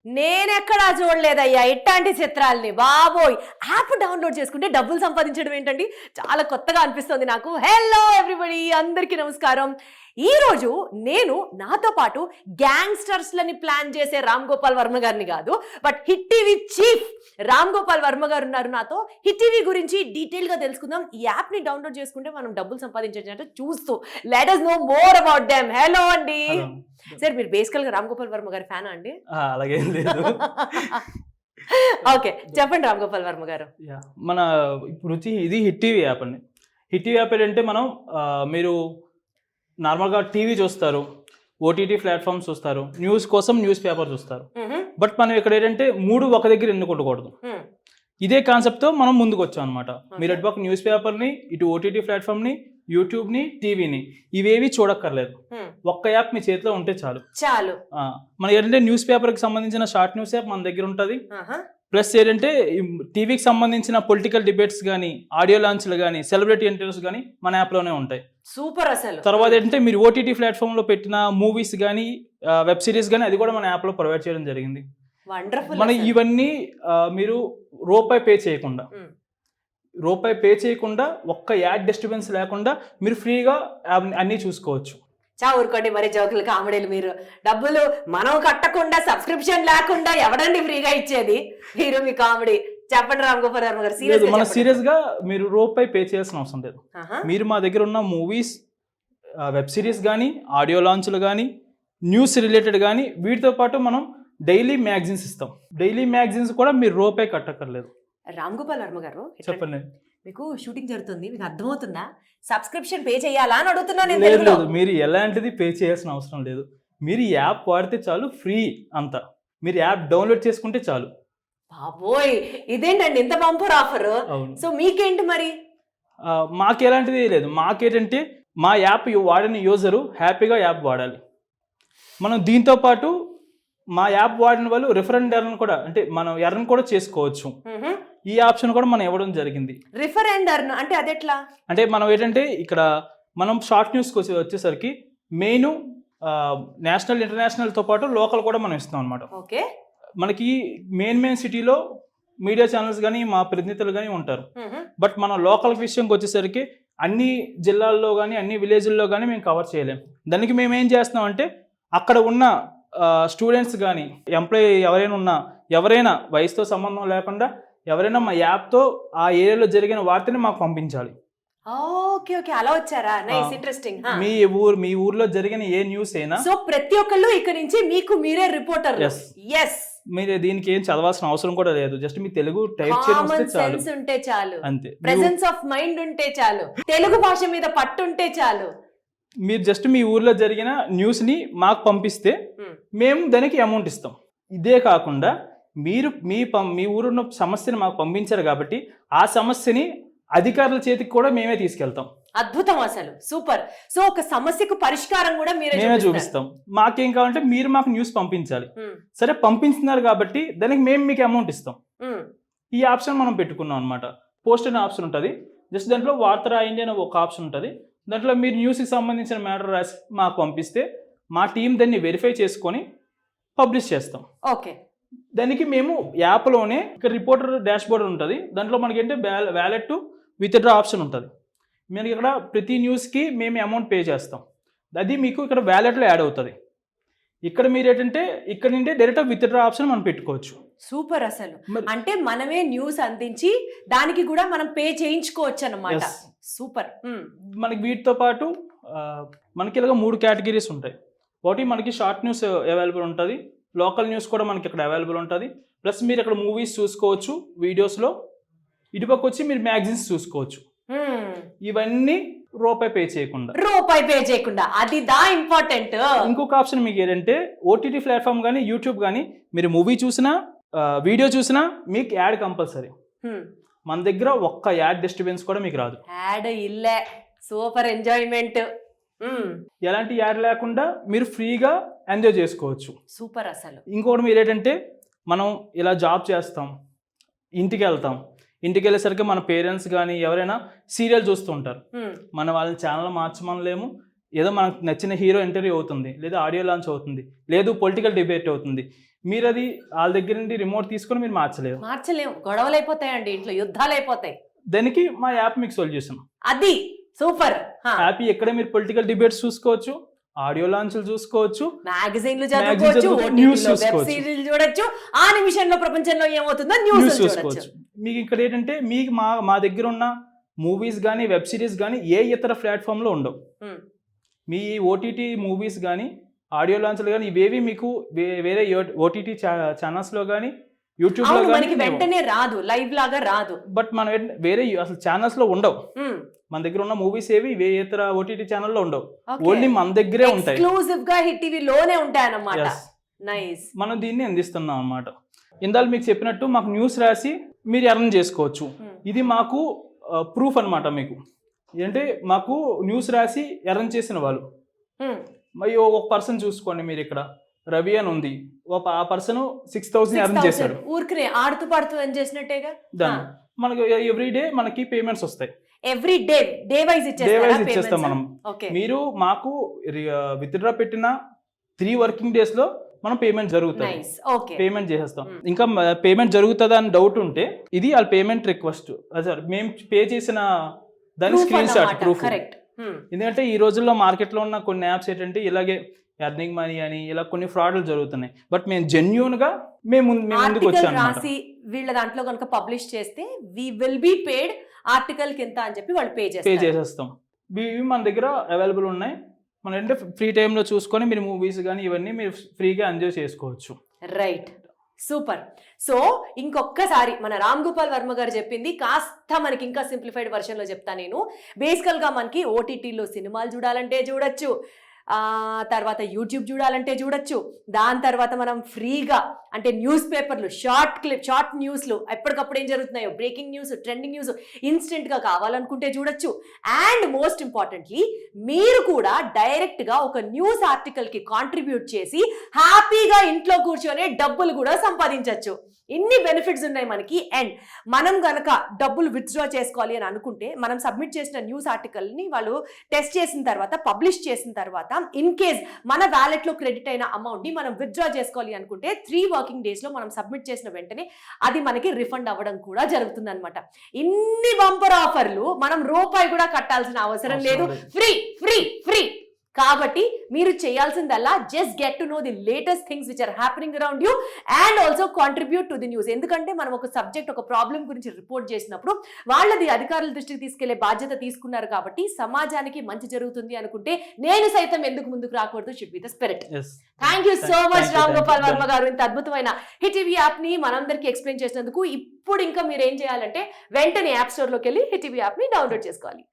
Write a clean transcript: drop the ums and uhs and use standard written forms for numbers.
నేనెక్కడా చూడలేదయ్యా ఇట్లాంటి చిత్రాల్ని బాబోయ్. App download చేసుకుంటే డబ్బులు సంపాదించడం ఏంటండి, చాలా కొత్తగా అనిపిస్తుంది నాకు. హలో ఎవ్రీబడి, అందరికీ నమస్కారం. ఈ రోజు నేను నాతో పాటు గ్యాంగ్స్టర్స్లని ప్లాన్ చేసే రామ్ గోపాల్ వర్మ గారిని కాదు, but hit TV chief Ram Gopal Varma గారు ఉన్నారు నాతో. హిట్ టీవీ గురించి డీటెయిల్ గా తెలుసుకుందాం. ఈ యాప్ ని డౌన్లోడ్ చేసుకుంటే మనం డబ్బులు సంపాదించేటట్టు చూస్తూ let us know more about them. Hello అండి. సార్, మీరు బేసికల్ గా రామ్ గోపాల్ వర్మ గారి ఫ్యానా అండి? అలాగే లేదు. ఓకే, చెప్పండి రామ్ గోపాల్ వర్మ గారు. మన ఇప్పుడు వచ్చి ఇది హిట్ టీవీ యాప్ అండి. హిట్ టీవీ యాప్ ఏంటంటే మనం మీరు నార్మల్గా టీవీ చూస్తారు, ఓటీటీ ప్లాట్ఫామ్స్ చూస్తారు, న్యూస్ కోసం న్యూస్ పేపర్ చూస్తారు. బట్ మనం ఇక్కడ ఏంటంటే మూడు ఒక దగ్గర ఎన్నుకుంటకూడదు. ఇదే కాన్సెప్ట్తో మనం ముందుకు వచ్చాం అనమాట. మీరు అటు పక్క న్యూస్ పేపర్ని, ఇటు ఓటీటీ ప్లాట్ఫామ్ని, యూట్యూబ్ని, టీవీని ఇవేవి చూడక్కర్లేదు. ఒక్క యాప్ మీ చేతిలో ఉంటే చాలు. మన ఏంటంటే న్యూస్ పేపర్కి సంబంధించిన షార్ట్ న్యూస్ యాప్ మన దగ్గర ఉంటుంది. ప్లస్ ఏంటంటే టీవీకి సంబంధించిన పొలిటికల్ డిబేట్స్ కానీ, ఆడియో లాంచ్లు కానీ, సెలబ్రిటీ ఇంటర్వ్యూస్ కానీ మన యాప్లోనే ఉంటాయి. సూపర్. అసలు తర్వాత ఏంటంటే మీరు ఓటీటీ ప్లాట్ఫామ్లో పెట్టిన మూవీస్ కానీ, వెబ్ సిరీస్ కానీ అది కూడా మన యాప్లో ప్రొవైడ్ చేయడం జరిగింది. మన ఇవన్నీ మీరు రూపాయి పే చేయకుండా ఒక్క యాడ్ డిస్టర్బెన్స్ లేకుండా మీరు ఫ్రీగా అన్నీ చూసుకోవచ్చు. ఊరుకోండి మరి, జోకులు కామెడీలు. మీరు డబ్బులు మనం కట్టకుండా, సబ్స్క్రిప్షన్ లేకుండా ఎవడండి ఫ్రీగా ఇచ్చేది? మీరు మీ కామెడీ చెప్పండి రామ్ గోపాల్ వర్మ గారు. మన సీరియస్ గా మీరు రూపాయి పే చేయాల్సిన అవసరం లేదు. మీరు మా దగ్గర ఉన్న మూవీస్, వెబ్ సిరీస్ కానీ, ఆడియో లాంచ్లు కానీ, న్యూస్ రిలేటెడ్ కానీ, వీటితో పాటు మనం డైలీ మ్యాగజైన్స్ ఇస్తాం. డైలీ మ్యాగజైన్స్ కూడా మీరు రూపాయి కట్టక్కర్లేదు. రామ్ గోపాల్ వర్మ గారు, చెప్పండి. మీకు షూటింగ్ జరుగుతుంది, మీకు అర్థమవుతుందా? సబ్స్క్రిప్షన్ పే చేయాలా అని అడుగుతున్నాను. లేదు, మీరు ఎలాంటిది పే చేయాల్సిన అవసరం లేదు. మీరు యాప్ వాడితే చాలు, ఫ్రీ అంతా. మీరు యాప్ డౌన్లోడ్ చేసుకుంటే చాలు. బాబోయ్, ఇదేంటండి ఇంత బంపర్ ఆఫర్? సో మీకేంటి మరి? మాకు ఎలాంటిది లేదు. మాకేంటంటే మా యాప్ వాడిన యూజరు హ్యాపీగా యాప్ వాడాలి. మనం దీంతో పాటు మా యాప్ వాడిన వాళ్ళు రిఫరెండ్ ఎర్న్ కూడా, అంటే మనం ఎర్న్ కూడా చేసుకోవచ్చు. ఈ ఆప్షన్ కూడా మనం ఇవ్వడం జరిగింది. రిఫరెండ్ ఎర్న్ అంటే అదెట్లా? అంటే మనం ఏంటంటే ఇక్కడ మనం షార్ట్ న్యూస్కి వచ్చేసరికి మెయిన్ నేషనల్, ఇంటర్నేషనల్తో పాటు లోకల్ కూడా మనం ఇస్తాం అనమాట. ఓకే. మనకి మెయిన్ సిటీలో మీడియా ఛానల్స్ కానీ, మా ప్రతినిధులు కానీ ఉంటారు. బట్ మన లోకల్ విషయంకి వచ్చేసరికి అన్ని జిల్లాల్లో కానీ, అన్ని విలేజ్ల్లో కానీ మేము కవర్ చేయలేం. దానికి మేము ఏం చేస్తున్నాం అంటే అక్కడ ఉన్న స్టూడెంట్స్ కానీ, ఎంప్లాయీ ఎవరైనా వయసుతో సంబంధం లేకుండా ఎవరైనా మా యాప్తో ఆ ఏరియాలో జరిగిన వార్తని మాకు పంపించాలి. ఓకే ఓకే, అలా వచ్చారా? Nice, interesting. మీ ఊర్లో జరిగిన ఏ న్యూస్ అయినా, సో ప్రతి ఒక్కళ్ళు ఇక్కడ నుంచి మీకు మీరే రిపోర్టర్. yes, మీరు దీనికి ఏం చదవాల్సిన అవసరం కూడా లేదు. జస్ట్ మీ తెలుగు టైప్ చేయడం ఉంటే చాలు, అంతే. ప్రెజెన్స్ ఆఫ్ మైండ్ ఉంటే చాలు, తెలుగు భాష మీద పట్టు ఉంటే చాలు. మీరు జస్ట్ మీ ఊర్లో జరిగిన న్యూస్ ని మాకు పంపిస్తే మేము దానికి అమౌంట్ ఇస్తాం. ఇదే కాకుండా మీరు మీ ఊరున్న సమస్యని మాకు పంపించారు కాబట్టి ఆ సమస్యని అధికారుల చేతికి కూడా మేమే తీసుకెళ్తాం. అద్భుతం, అసలు సూపర్. సో ఒక సమస్యకు పరిష్కారం కూడా మేమే చూపిస్తాం. మాకేం కావాలంటే మీరు మాకు న్యూస్ పంపించాలి. సరే, పంపించుతున్నారు కాబట్టి దానికి మేము మీకు అమౌంట్ ఇస్తాం. ఈ ఆప్షన్ మనం పెట్టుకున్నాం అనమాట. పోస్ట్ అనే ఆప్షన్ ఉంటుంది. జస్ట్ దాంట్లో వార్త రాయండి అనే ఒక ఆప్షన్ ఉంటుంది. దాంట్లో మీరు న్యూస్కి సంబంధించిన మ్యాటర్ రాసి మాకు పంపిస్తే మా టీం దాన్ని వెరిఫై చేసుకొని పబ్లిష్ చేస్తాం. ఓకే. దానికి మేము యాప్లోనే ఇక్కడ రిపోర్టర్ డాష్ బోర్డ్ ఉంటుంది. దాంట్లో మనకి ఏంటంటే వ్యాలెట్ విత్డ్రా ఆప్షన్ ఉంటుంది. మనకి ఇక్కడ ప్రతి న్యూస్కి మేము అమౌంట్ పే చేస్తాం. అది మీకు ఇక్కడ వ్యాలెట్లో యాడ్ అవుతుంది. ఇక్కడ మీరు ఏంటంటే ఇక్కడ నుండి డైరెక్ట్ విత్డ్రా ఆప్షన్ మనం పెట్టుకోవచ్చు. సూపర్. అసలు అంటే మనమే న్యూస్ అందించి దానికి కూడా మనం పే చేయించుకోవచ్చు అన్నమాట. సూపర్. మనకి వీటితో పాటు మనకి ఇలాగ 3 కేటగిరీస్ ఉంటాయి. ఒకటి మనకి షార్ట్ న్యూస్ అవైలబుల్ ఉంటుంది, లోకల్ న్యూస్ కూడా మనకి ఇక్కడ అవైలబుల్ ఉంటుంది. ప్లస్ మీరు ఇక్కడ మూవీస్ చూసుకోవచ్చు వీడియోస్లో. ఇటుపక్క వచ్చి మీరు మ్యాగజైన్స్ చూసుకోవచ్చు. ఇవన్నీ రూపాయి పే చేయకుండా. అది దా ఇంపార్టెంట్. ఇంకొక ఆప్షన్ మీకు ఏంటంటే ఓటీటీ ప్లాట్ఫామ్ కానీ, యూట్యూబ్ కానీ మీరు మూవీ చూసినా, వీడియో చూసినా మీకు యాడ్ కంపల్సరీ. మన దగ్గర ఒక్క యాడ్ డిస్టర్బెన్స్ కూడా మీకు రాదు. యాడ్ ఇల్లే, సూపర్ ఎంజాయ్మెంట్. ఎలాంటి యాడ్ లేకుండా మీరు ఫ్రీగా ఎంజాయ్ చేసుకోవచ్చు. సూపర్. అసలు ఇంకోటి మీరు ఏంటంటే మనం ఇలా జాబ్ చేస్తాం, ఇంటికి వెళ్ళేసరికి మన పేరెంట్స్ కానీ ఎవరైనా సీరియల్ చూస్తూ ఉంటారు. మన వాళ్ళని ఛానల్ మార్చమనలేము, ఏదో మనకు నచ్చిన హీరో ఇంటర్వ్యూ అవుతుంది, లేదా ఆడియో లాంచ్ అవుతుంది, లేదు పొలిటికల్ డిబేట్ అవుతుంది, మీరు అది వాళ్ళ దగ్గర నుండి రిమోట్ తీసుకొని మీరు మార్చలేము, గొడవలు అయిపోతాయండి, ఇంట్లో యుద్ధాలు అయిపోతాయి. దానికి మా యాప్ మీకు సొల్యూషన్. అది సూపర్. యాప్ ఎక్కడ మీరు పొలిటికల్ డిబేట్స్ చూసుకోవచ్చు, ఆడియో లాంచ్లు చూసుకోవచ్చు, మ్యాగజైన్లు చదువుకోవచ్చు, న్యూస్ వెబ్ చూసుకోవచ్చు, సిరీస్ చూడొచ్చు, ఆ నిమిషంలో ప్రపంచంలో ఏమవుతుందో న్యూస్ చూసుకోవచ్చు. మీకు ఇక్కడ ఏంటంటే మీకు మా దగ్గర ఉన్న మూవీస్ కానీ వెబ్ సిరీస్ కానీ ఏ ఇతర ప్లాట్ఫామ్లో ఉండవు. మీ ఓటీటీ మూవీస్ కానీ ఆడియో లాంచ్లు కానీ ఇవేవి మీకు వేరే ఓటీటీ ఛానల్స్లో కానీ యూట్యూబ్లో మనకి వెంటనే రాదు, లైవ్ లాగా రాదు. బట్ మన వేరే అసలు ఛానల్స్లో ఉండవు. మన దగ్గర ఉన్న మూవీస్ ఏవి ఇతర ఓటీటీ ఛానల్లో ఉండవు, ఓన్లీ మన దగ్గరే ఉంటాయి, ఎక్స్క్లూజివ్ గా హిట్ టీవీ లోనే ఉంటాయి అన్నమాట. నైస్. మనం దీన్ని అందిస్తున్నాం అన్నమాట. ఇందాక మీకు చెప్పినట్టు మాకు న్యూస్ రాసి మీరు ఎర్న్ చేసుకోవచ్చు. ఇది మాకు ప్రూఫ్ అన్నమాట. మీకు ఏంటంటే మాకు న్యూస్ రాసి ఎర్న్ చేసిన వాళ్ళు, మరి ఒక పర్సన్ చూసుకోండి, మీరు ఇక్కడ రవి అని ఉంది, ఆ పర్సన్ 6,000 ఎర్న్ చేశాడు. ఊరికే ఆడుతూ పాడుతూ ఎర్న్ చేసినట్టేగా. దాన్ని మనకు ఎవ్రీ డే మనకి పేమెంట్స్ వస్తాయి. ఎవ్రీ డే వైజ్ ఇచ్చేస్తాం మనం. మీరు మాకు విత్డ్రా పెట్టిన 3 వర్కింగ్ డేస్ లో మనం పేమెంట్ జరుగుతుంది, పేమెంట్ చేసేస్తాం. ఇంకా పేమెంట్ జరుగుతుందా అని డౌట్ ఉంటే ఇది వాళ్ళ పేమెంట్ రిక్వెస్ట్, మేము పే చేసిన దాని స్క్రీన్ షాట్ ప్రూఫ్. ఎందుకంటే ఈ రోజుల్లో మార్కెట్లో ఉన్న కొన్ని యాప్స్ ఏంటంటే ఇలాగే ఎర్నింగ్ మనీ అని ఇలా కొన్ని ఫ్రాడ్లు జరుగుతున్నాయి. బట్ మేము జెన్యూన్ గా మేము ముందుకు వచ్చాము. రాసి వీళ్ళ దాంట్లో కనుక పబ్లిష్ చేస్తే we will be paid article కింద అని చెప్పి వాళ్ళు పే చేసేస్తాం. ఇవి మన దగ్గర అవైలబుల్ ఉన్నాయి. మన అంటే ఫ్రీ టైంలో చూసుకొని మీరు మూవీస్ కానీ ఇవన్నీ మీరు ఫ్రీగా ఎంజాయ్ చేసుకోవచ్చు. Right, super. సో ఇంకొకసారి మన రామ్ గోపాల్ వర్మ గారు చెప్పింది కాస్త మనకి ఇంకా సింప్లిఫైడ్ వర్షన్లో చెప్తా నేను. బేసికల్గా మనకి ఓటీటీలో సినిమాలు చూడాలంటే చూడొచ్చు, తర్వాత యూట్యూబ్ చూడాలంటే చూడొచ్చు, దాని తర్వాత మనం ఫ్రీగా అంటే న్యూస్ పేపర్లు, షార్ట్ న్యూస్లు, ఎప్పటికప్పుడు ఏం జరుగుతున్నాయో బ్రేకింగ్ న్యూస్, ట్రెండింగ్ న్యూస్ ఇన్స్టెంట్గా కావాలనుకుంటే చూడొచ్చు. అండ్ మోస్ట్ ఇంపార్టెంట్లీ మీరు కూడా డైరెక్ట్గా ఒక న్యూస్ ఆర్టికల్కి కాంట్రిబ్యూట్ చేసి హ్యాపీగా ఇంట్లో కూర్చొని డబ్బులు కూడా సంపాదించవచ్చు. ఇన్ని బెనిఫిట్స్ ఉన్నాయి మనకి. అండ్ మనం గనక డబ్బులు విత్డ్రా చేసుకోవాలి అని అనుకుంటే మనం సబ్మిట్ చేసిన న్యూస్ ఆర్టికల్ని వాళ్ళు టెస్ట్ చేసిన తర్వాత, పబ్లిష్ చేసిన తర్వాత, ఇన్ కేస్ మన వ్యాలెట్లో క్రెడిట్ అయిన అమౌంట్ని మనం విత్డ్రా చేసుకోవాలి అనుకుంటే 3 వర్కింగ్ డేస్లో మనం సబ్మిట్ చేసిన వెంటనే అది మనకి రిఫండ్ అవ్వడం కూడా జరుగుతుంది అనమాట. ఇన్ని బంపర్ ఆఫర్లు మనం రూపాయి కూడా కట్టాల్సిన అవసరం లేదు. Free free free. కాబట్టి మీరు చేయాల్సిందల్లా just get to know the latest things which are happening around you and also contribute to the news. ఎందుకంటే మనం ఒక సబ్జెక్ట్, ఒక ప్రాబ్లం గురించి రిపోర్ట్ చేసినప్పుడు వాళ్ళది అధికారుల దృష్టికి తీసుకెళ్లే బాధ్యత తీసుకున్నారు. కాబట్టి సమాజానికి మంచి జరుగుతుంది అనుకుంటే నేను సైతం ఎందుకు ముందుకు రాకూడదు, should be the spirit. Thank you so much Ram Gopal Varma గారు, ఇంత అద్భుతమైన హిట్ టీవీ యాప్ ని మనందరికీ ఎక్స్ప్లెయిన్ చేసినందుకు. ఇప్పుడు ఇంకా మీరు ఏం చేయాలంటే వెంటనే యాప్ స్టోర్ లోకి వెళ్ళి హిట్ టీవీ యాప్ ని డౌన్లోడ్ చేసుకోవాలి.